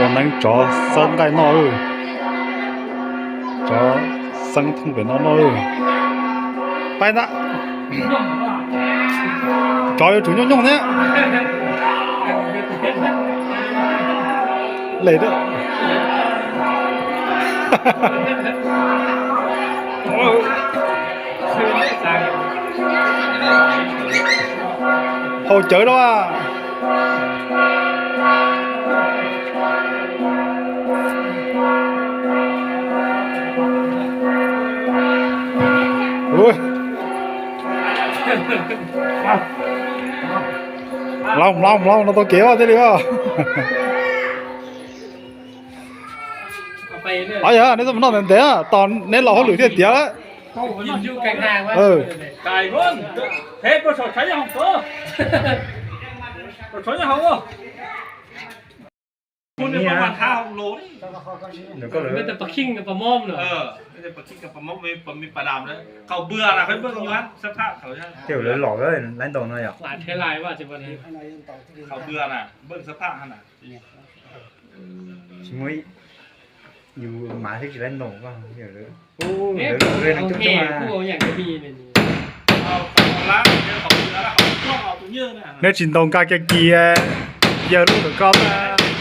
我能找生带闹肉，找生通北闹闹肉，白的，找有主nhân用的，累的，哈哈哈。hỗ trợ đó à. Ui. Long nó to kéo thế đi không? Ấy à, nếu mà nó thế à, toàn nên lò lửa thiệt á. Nhìn vô cạnh hàng quá. Cài luôn. Thế có sổ cháy không có? Sổ cháy không có?คุณเนี่ยประมาณ5-6 โลนี่เดี๋ยวก็เลยไม่แต่ปลาคิงกับปลาม่อมเหรอไม่แต่ปลาคิงกับปลาม่อมมีปลาดำเลยเขาเบื่อนะเขาเบื่ออยู่นั้นสภาพเขาใช่เที่ยวเลยหลอกเลยร้านตรงนั่นอ่ะหลานเทลายว่าจะวันนี้เขาเบื่อน่ะเบื่อสภาพขนาดชิมุ้ยอยู่หมาที่กินร้านตรงก็เที่ยวเลยโอ้เดี๋ยวเลยนั่งจุ๊บจุ๊บมาผู้อย่างจะมีเนี่ยเอาล้างเขาเบื่อแล้วเขาต้องเอาตัวเยอะนะnếu trình đồng ca kia giờ lúc được con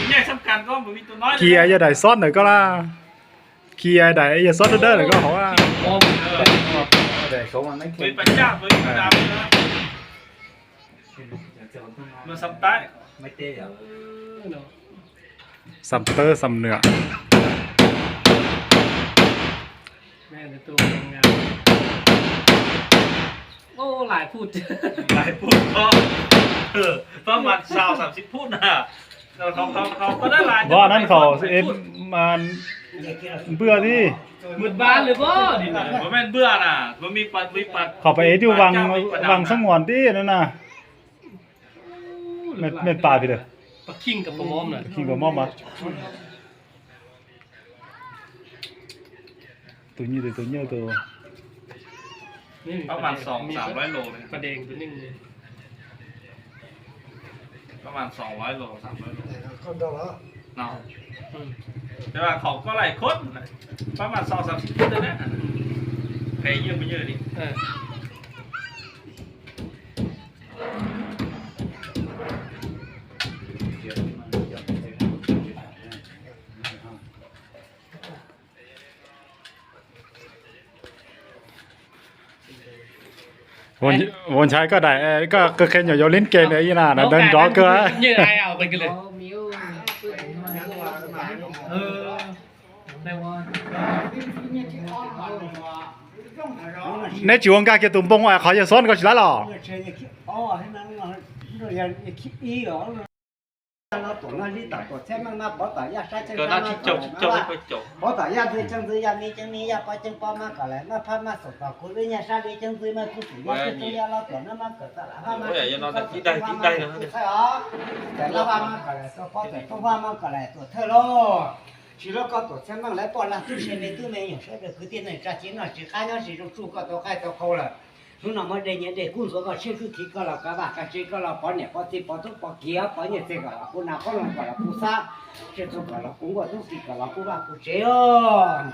เนี่ยสำคัญก็มันมีตัวน้อย kia giờ đại sót nữa có la kia đại giờ sót đỡ nữa có hổ à แต่เขามันไม่ với bánh chả với bánh đào nó sắm tay ไม่เตะอ่ะ sầm tơ sầm nửa แม่ในตัวงานโอ้หลายพูดก็ประมาณ20-30 พูดนะเขาก็ได้หลาย ว่านั้นเขาเอ็มมันเบื่อดิ มืดบ้านหรือเปล่าดิ มันไม่เบื่อน่ะมันมีปัด เขาไปเอ็ดอยู่วังสงวนดินั่นน่ะเม็ดปลาพี่เด้อ ปลาคิงกับปลาม่อมน่ะ คิงกับมอมมาตัวนี้ตัวประมาณ200-300 โลเลยประเด็นตัวนึงประมาณ200 โล300 โลเนาะแต่ว่าเขาก็หลายคนประมาณ20-30 คนเลยนะใครเยอะไม่เยอะดิวันใช้ก็ได้ก็แค่อย่าเล่นเกมไอ้น่ะนะเดินรอเกลือยืดไอเอาไปกันเลยในจีวงกาเกตุ่มปงว่าเขาจะซ้อนก็สิละหรอก็น่าที่จบให้ไปจบbỏ tỏi ra thì chân dưới ra mi chân mi ra qua chân po mà cả lại mà pha mà sụp vào cuối nhà sa đi chân dưới mà cứ chỉ ra chân ra lo tỏi nó mà cỡ ta là mà để nó đặt đây nữa phải đó để nó pha mà cả lại cho có để cho pha mà cả lại tỏi thơ lo chỉ nó có tỏi xem mang lại bỏ là cứ xem này cứ mấy nhỏ sẽ được cứ tiền này ra chiến nó chỉ khai nó chỉ trong chu có tỏi khai tỏi khô là lúc nào mà đây nhớ để cuốn số có chơi cứ kỹ có là các bạn cái chơi có là bỏ nhẹ bỏ tiền bỏ thuốc bỏ kia bỏ nhẹ tiền có là cuốn nào có lòng có là cuốn xa chơi thuốc có là cũng có thuốc gì có là cuốn ba cuốn chế ơ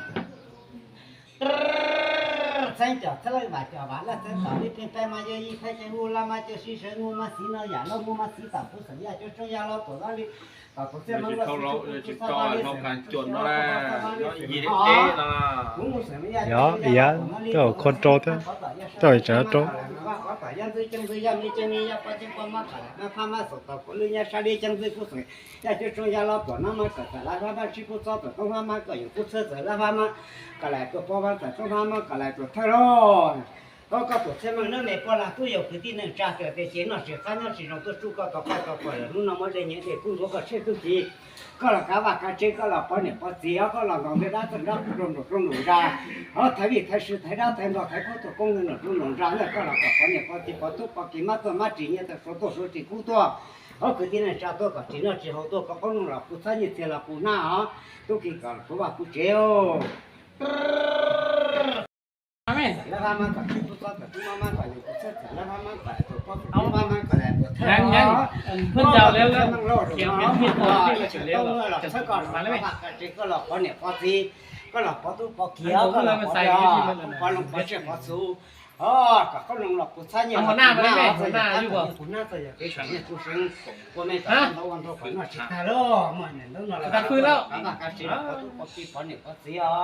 sáng chợ thế là bà là sáng chợ đi bên mà chơi gì phải chơi ngu la mà chơi xí chơi ngu mà xí nó giả nó ngu mà xí tao cũng phải chơi chơi giả nó tổ đó đi đó dạ cái con trâu thế trời trời trâu có tổ chức mà nó này qua là tôi yêu cái tin này trả tiền để chế nó sẽ khá nó chỉ nó tôi chú có tổ phải tổ phải lúc nào mới để nhớ để cũng có chơi cái gì có là cá bạc cá chế có là bao nhiêu bao tiền có là lòng người ta từng đó trong ra thấy vì thấy sự thấy đó thấy nó thấy có tổ công nhân ở trong ra là có là bao nhiêu bao tiền bao thuốc bao kim mát mát chỉ như là số chỉ cú to cái tin này trả tôi có chỉ nó chỉ hậu tôi có con là cú sai như thế là cú na tôi kỳ cả cú bạc cú chếแล้วพามาก่อนที่พุทธศาสนาพามาก่อนอยู่พุทธศาสนาพามาก่อน เอามามันก็แล้ว ยังเพิ่นยาวแล้วเกี่ยวกับที่ตัวที่เฉลี่ย เราจะก่อนมาแล้วก็หลอกพอเนี่ยพอซีก็หลอกพอตู้พอเขียวก็หลอกพอพอลงพอเชื่อพอสู้อ๋อก็ลงหลอกกุศลเนี่ยหัวหน้าอยู่บ่หัวหน้าตัวอย่างไอ้ฉันเนี่ยกูซึ่งกูไม่ทำวันทุกคนว่าชิตาโร่มันเนี่ยต้องนอนตัดฟืนแล้วการชิลพอตู้พอซีพอเนี่ยพอซีอ๋อ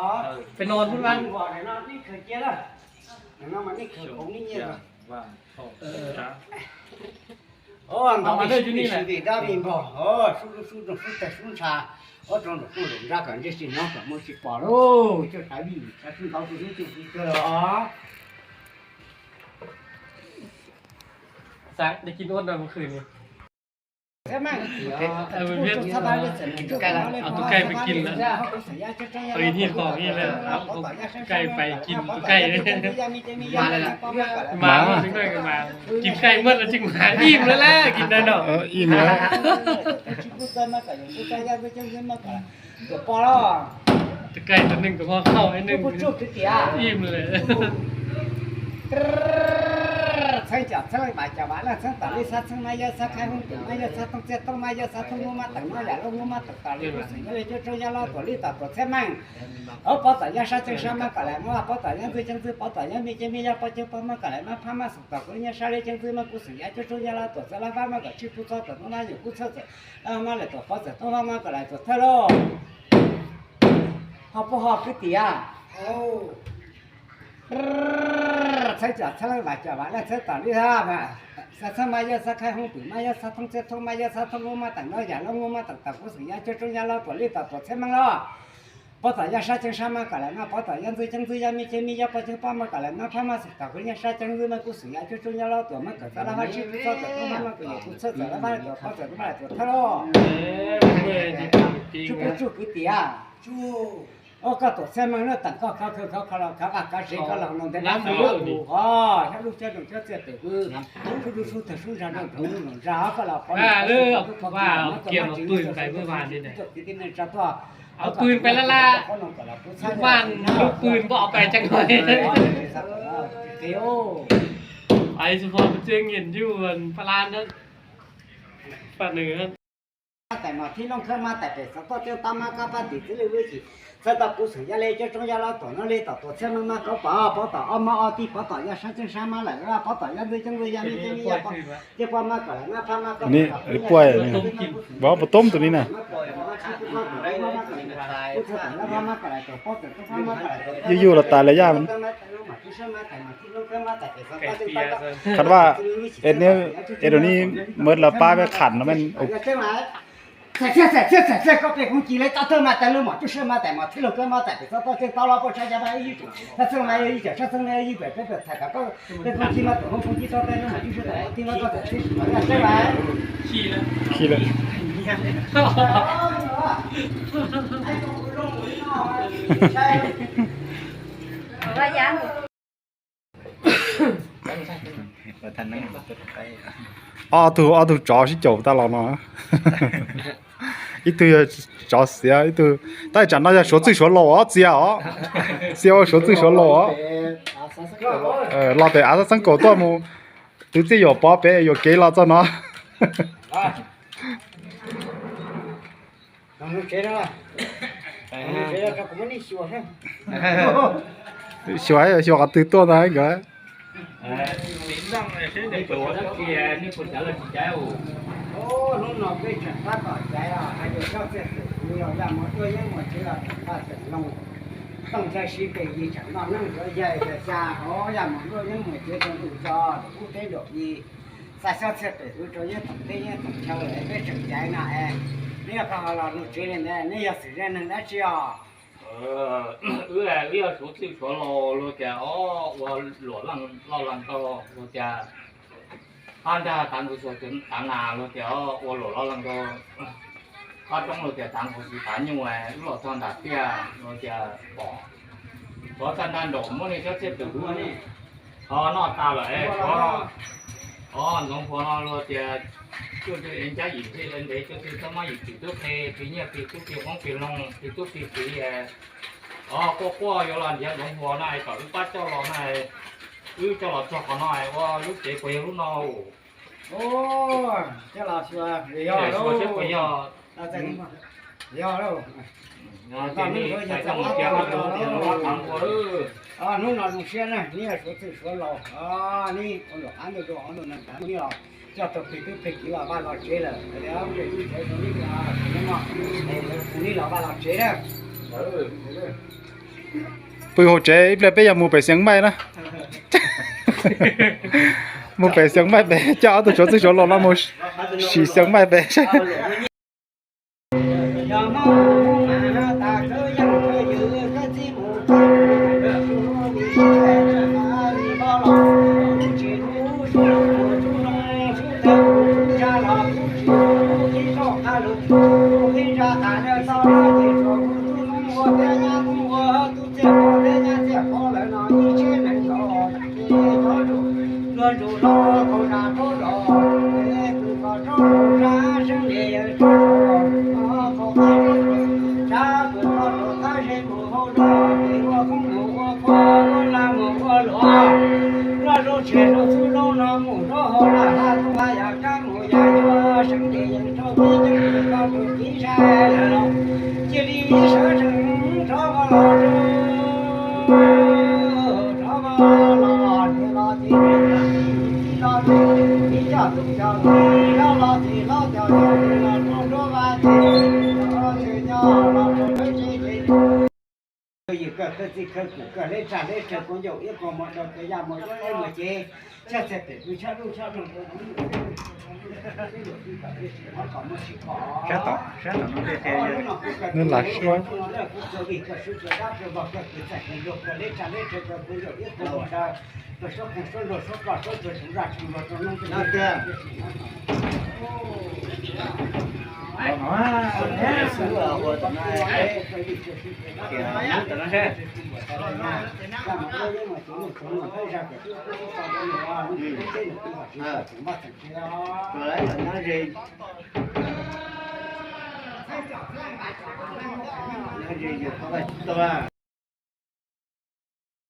ไปนอนพุ่นวัน นี่เคยเจอแล้วน้องมันนี่เคยของนี่เนี่ยว่าโอ้เราไม่ได้อยู่นี่แหละดีได้บินบ่โอ้สู้แต่สู้ชาโอ้ตรงนู้นรักกันจะสิน้องกับมือสิปอโอ้จะขายบินจะสู้เขาสู้จุดเจออ๋อ สักได้กินอ้วนเมื่อคืนนี้ ใช่ไหม เวียนไก่เอาตุ๊กไก่ไปกินแล้วไปที่ของนี่เลยเอาไก่ไปกินตุ๊กไก่มาเลยล่ะมาถึงด้วยกันมากินไก่เมื่อแล้วจึงมาอิ่มแล้วแหละกินได้เนาะอิ่มแล้ว ตุ๊กไก่ตัวหนึ่งก็พอเข้าไอ้หนึ่งอิ่มเลยใช่จ้ะใช่ไหมจ้ะบ้านละใช่ตาลิสัตใช่ไหมยาสัตใครหุ่นตัวไหมยาสัตต้องเจ็ดต้องมายาสัตต้องงูมาตั้งน้อยแหละแล้วงูมาตั้งตาลิสิ่งอะไรจะช่วยยาเราตัวลิตาตัวใช่ไหมพอตายาสัตจึงสามารถกันแล้วว่าพอตายาคือจังคือพอตายามียาพอจะพอมากันแล้วมาพามาสุกตาคนยาชาลิจังคือมากุศลยาจะช่วยยาเราตัวสารพัดมากับชื่อผู้ชอบตัวต้องมาอยู่ผู้ชอบแล้วมาเลยตัวพอจะต้องมากันแล้วตัวเท่าไรพอพอคือตีอ่ะโอ้ใช่จ้ะใช่ไหมจ้ะบ้านละใช่ตาลิฮะมาสัตว์มายาสัตว์ใครหุ่นตัวมายาสัตว์ต้องเจ็ดต้องมายาสัตว์ต้องงูมาตั้งน้อยอย่างแล้วงูมาตั้งตากุศลยาจะช่วยยาเราตัวลิตาตัวใช่ไหมล่ะพอตายาชาจังสามารถกันแล้วนะพอตายาจังยามียาพอจังป้ามากันแล้วนะพามาสุกตาคนยาชาจังมากุศลยาจะช่วยยาเราตัวมันก็สารพัดชีวิตตัวต้องมาก็อยู่กุศลสารพัดตัวพอจะต้องมาตัวทะเลาะชุกกุฏิอ่ะชูโอ้ก็ตัวเส้นมันเนี่ยตั้งก็เขาอากาศเสียเขาหลังนอนแต่น้ำดูอ๋อถ้าลูกเจ้าเจ็บไปคือสู้แต่สู้จานนั้นถูกหนุนจ้าก็เราว่าเกี่ยวกับปืนไปเมื่อวานนี่เนี่ยเอาปืนไปแล้วล่ะบ้านลูกปืนก็เอาไปจังเลยไอ้สุพรรณเจียงเห็นอยู่บนพลานนั้นฝั่งเหนือแต่มาที่น้องเคยมาแต่เป็นสตอเจ้าตามมากับปฏิทินเลยเว้ยสิสตอกุศลยาเลยจะจงยาเราตัวนั่นเลยตัวเชื่อมันมาก็ป่าพอต่อเอามาเอาที่พอต่อยาชันจังสามาเลยว่าพอต่อยาด้วยจังเลยยามียาพอจะพอมาก็แล้วมาพามาก็นี่ไอ้ป่วยนี่บอกต้มตัวนี้นะอยู่ๆเราตายเลยย่ามันคันว่าเดี๋ยวนี้เมื่อเราป้าไปขันแล้วมันใช่ก็เป็นคนจีเลยตาเธอมาแต่รู้หมด就是มาแต่มาที่เราก็มาแต่ก็ต้องจะตลอดก็ใช้ยาไปอีกถ้าซึ่งมาอีกถ้าซึ่งมาอีกแบบเป็นแต่ก็เป็นคนจีมาตัวคนจีตัวแต่รู้หมด就是แต่ที่เราก็แต่ใช่ไหมขี้เลยว่ายังทันนั่งไปauto chó sẽ chụp ta là nó ít từ chó xía ít từ tại chẳng nói số tự số lỗ á xía á xía số tự số lỗ á lo để ăn sang cổ tôi mu từ từ有宝贝有给了这呢喜欢từตัวnày cái tính rằng là sẽ để tổ đất kia nhưคนtrả lời chị trái ủ ô lúc nào cái chuyện phát khỏi trái à hay được các việc nhiều làm một đôi những một chỉ là phát triển nông tổng trái sĩ cái gì chẳng nó nâng cái dây cái xa ó làm một đôi những một chỉ cần đủ cho cũng thấy được gì sai sót sẽ phải đủ cho những tổng thế những tổng theo cái chuyện trái này nếu không là nó chỉ lên đây nếu là sự ra nên đã chưa là lý do số tiêu số lô lô chả ó lỗ lăng lo lăng to lô chả anh ta tặng của số tiền tặng nào lô chả ó lỗ lo lăng to có trong lô chả tặng của số tặng nhưng mà lỗ thon đặt kia lô chả bỏ có tan tan đổ mỗi ngày cho xếp từ đuôi đi nó tao lại giống nó lô chả cho tôi em trái gì thì lên để cho tôi có mấy gì trước thì như thì trước thì món kiểu long thì trước thì có qua vô làm gì đồng hồ này còn bắt cho lò này cho là cho họ nói wa lúc chế quay lúc nào ô cái là chưa để giờ số chế quay đâu giờ là tại giờ đâu chế đi tại sao một chế mà đồ tiền nó thằng của lúc nào lúc xưa này ni là số tự số lò ni ông lò ăn được ông lò nằm ăn ni lò cho tập thì cứ phải là ba lò chế là để ông để đi chế nó ni là nhưng mà ni là ba lò chế đó bữa hồ chế bây giờ mua phải xiang mai đó mua phải xiang mai bé cho tôi số số lo mua xì xiang mai bé cái lên trả lên trả con dầu ít còn mọi đợt cái nhà mọi người em mà chế chắc sẽ phải cứ chắc luôn sát tỏ nó để theo nên là sao Rồi